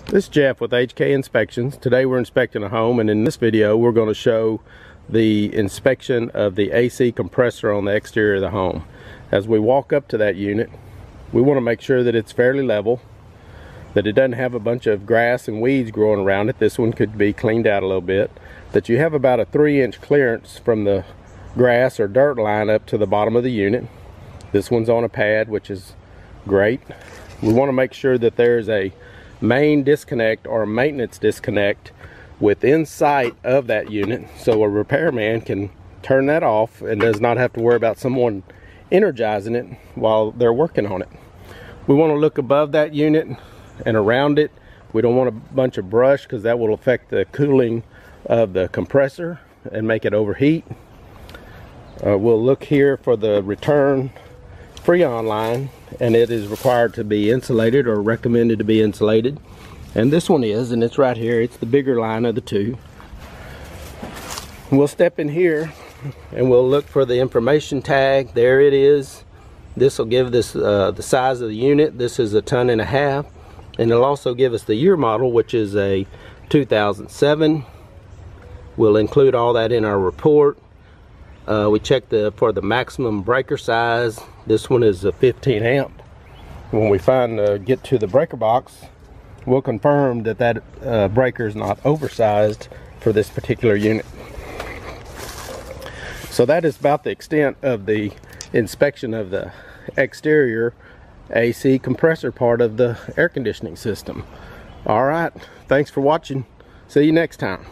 This is Jeff with HK Inspections. Today we're inspecting a home, and in this video we're going to show the inspection of the AC compressor on the exterior of the home. As we walk up to that unit, we want to make sure that it's fairly level, that it doesn't have a bunch of grass and weeds growing around it. This one could be cleaned out a little bit. That you have about a 3-inch clearance from the grass or dirt line up to the bottom of the unit. This one's on a pad, which is great. We want to make sure that there's a main disconnect or maintenance disconnect within sight of that unit, so a repairman can turn that off and does not have to worry about someone energizing it while they're working on it. We want to look above that unit and around it. We don't want a bunch of brush because that will affect the cooling of the compressor and make it overheat. We'll look here for the return Freon line, and it is required to be insulated or recommended to be insulated, and this one is, and it's right here. It's the bigger line of the two. We'll step in here and we'll look for the information tag. There it is. This will give this the size of the unit. This is 1.5 tons, and it'll also give us the year model, which is a 2007. We'll include all that in our report. We checked for the maximum breaker size. This one is a 15 amp. When we get to the breaker box, we'll confirm that that breaker is not oversized for this particular unit. So that is about the extent of the inspection of the exterior AC compressor part of the air conditioning system. Alright, thanks for watching. See you next time.